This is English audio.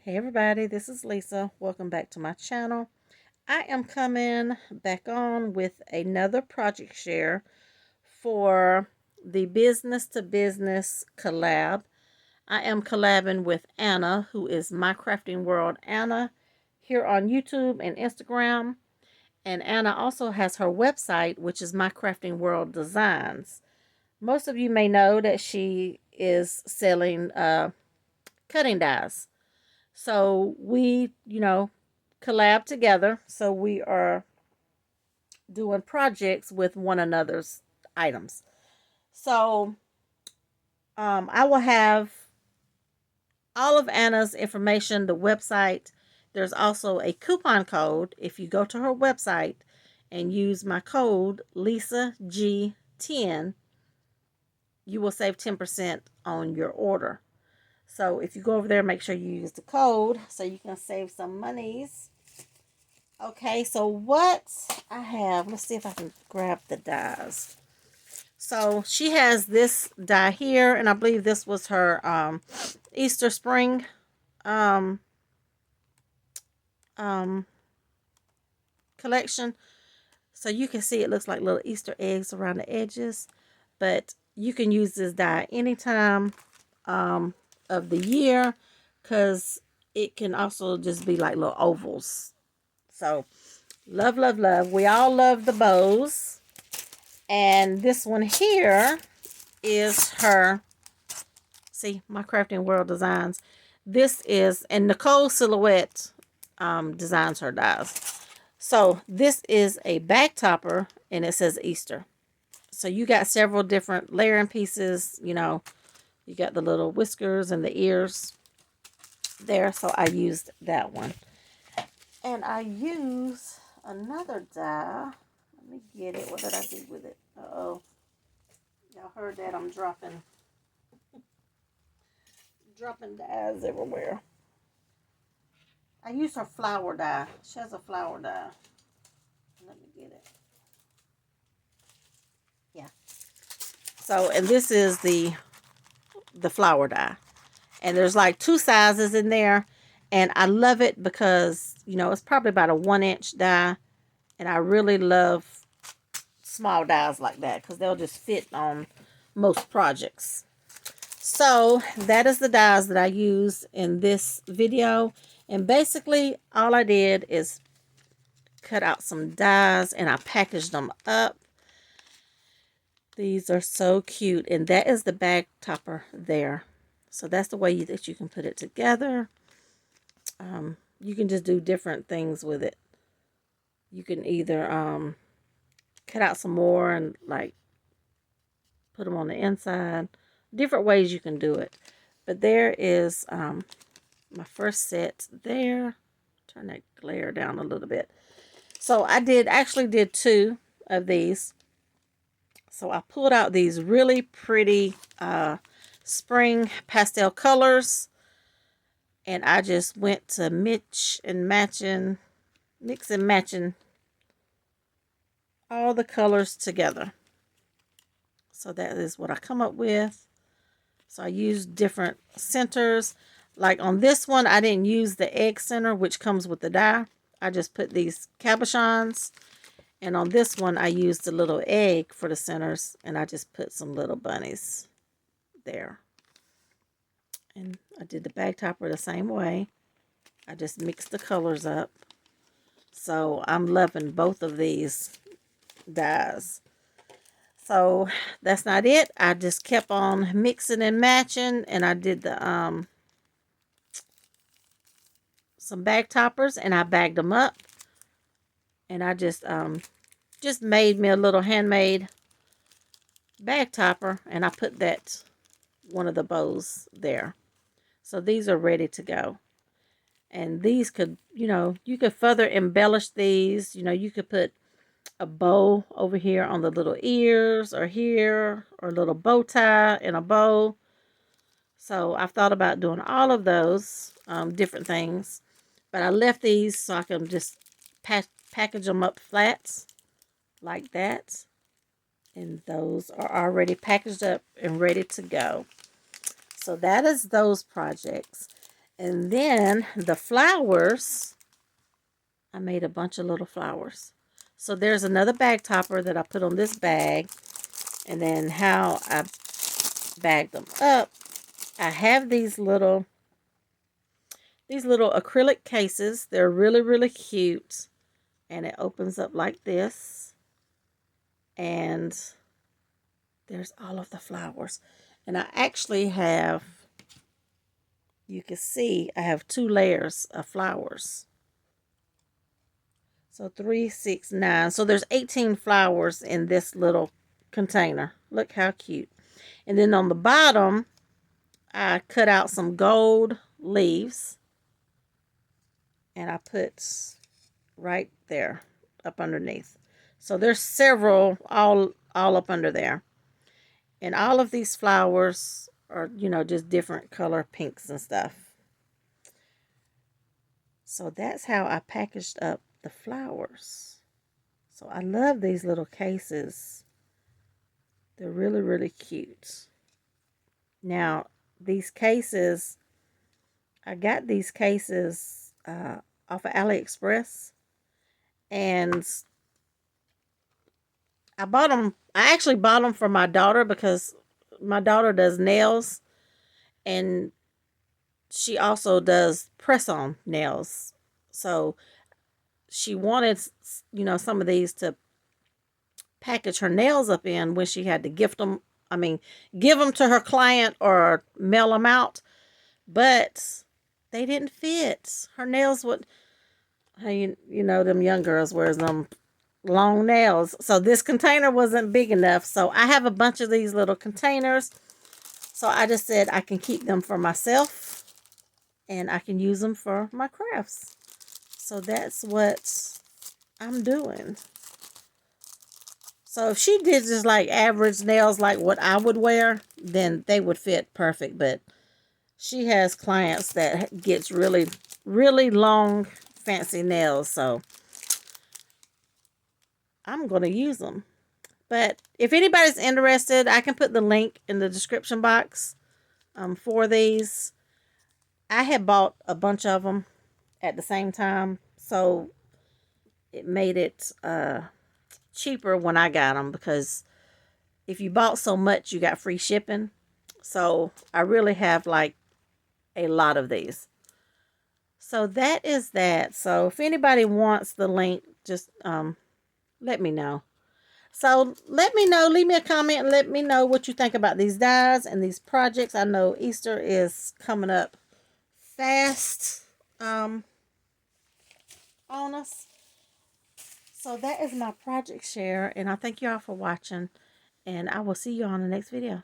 Hey everybody, this is Lisa. Welcome back to my channel. I am coming back on with another project share for the business to business collab. I am collabing with Anna, who is My Crafting World Anna, here on YouTube and Instagram. And Anna also has her website, which is My Crafting World Designs. Most of you may know that she is selling cutting dies. So we, collab together. So we are doing projects with one another's items. So I will have all of Anna's information, the website. There's also a coupon code. If you go to her website and use my code LisaG10, you will save 10% on your order. So if you go over there, make sure you use the code so you can save some monies. Okay, so what I have, let's see if I can grab the dies. So she has this die here, and I believe this was her Easter spring um, collection. So you can see it looks like little Easter eggs around the edges, but you can use this die anytime of the year because it can also just be like little ovals. So love, love, love. We all love the bows. And this one here is her, see, My Crafting World Designs. This is, and Nicole Silhouette designs her dies. So this is a back topper, and it says Easter. So you got several different layering pieces, you got the little whiskers and the ears there. So I used that one. And I use another die. Let me get it. What did I do with it? Uh-oh. Y'all heard that. I'm dropping dies everywhere. I use her flower die. She has a flower die. Let me get it. Yeah. So, and this is the flower die. And there's like two sizes in there. And I love it because, it's probably about a 1-inch die. And I really love small dies like that because they'll just fit on most projects. So that is the dies that I used in this video. And basically all I did is cut out some dies and I packaged them up. These are so cute. And that is the bag topper there. So that's the way that you can put it together. You can just do different things with it. You can either cut out some more and like put them on the inside. Different ways you can do it. But there is my first set there. Turn that glare down a little bit. So I actually did 2 of these. So I pulled out these really pretty spring pastel colors. And I just went to mix and matching all the colors together. So that is what I come up with. So I used different centers. Like on this one, I didn't use the egg center, which comes with the die. I just put these cabochons. And on this one, I used a little egg for the centers. And I just put some little bunnies there. And I did the bag topper the same way. I just mixed the colors up. So I'm loving both of these dies. So that's not it. I just kept on mixing and matching, and I did the some bag toppers, and I bagged them up, and I just made me a little handmade bag topper, and I put that one of the bows there. So these are ready to go. And these could, you could further embellish these. You could put a bow over here on the little ears or here, or a little bow tie and a bow. So I've thought about doing all of those different things. But I left these so I can just package them up flats like that. And those are already packaged up and ready to go. So that is those projects. And then the flowers, I made a bunch of little flowers. So there's another bag topper that I put on this bag. And then how I bagged them up, I have these little acrylic cases. They're really, really cute. And it opens up like this. And there's all of the flowers. And I actually have, you can see, I have 2 layers of flowers. So 3, 6, 9. So there's 18 flowers in this little container. Look how cute. And then on the bottom, I cut out some gold leaves. And I put right there up underneath. So there's several all up under there. And all of these flowers are, you know, just different color pinks and stuff. So that's how I packaged up the flowers. So I love these little cases. They're really, really cute. Now, these cases, I got these cases off of AliExpress. And I actually bought them for my daughter because my daughter does nails. And she also does press-on nails. So she wanted, you know, some of these to package her nails up in when she had to give them to her client or mail them out. But they didn't fit. Her nails would, you know, them young girls wears them long nails. So this container wasn't big enough. So I have a bunch of these little containers. So I just said I can keep them for myself and I can use them for my crafts. So that's what I'm doing. So if she did just like average nails like what I would wear, then they would fit perfect. But she has clients that gets really, really long, fancy nails. So I'm going to use them. But if anybody's interested, I can put the link in the description box for these. I had bought a bunch of them at the same time. So it made it cheaper when I got them, because if you bought so much, you got free shipping. So I really have like a lot of these. So that is that. So if anybody wants the link, just let me know. So let me know, leave me a comment and let me know what you think about these dies and these projects. I know Easter is coming up fast on us. So that is my project share, and I thank you all for watching, and I will see you on the next video.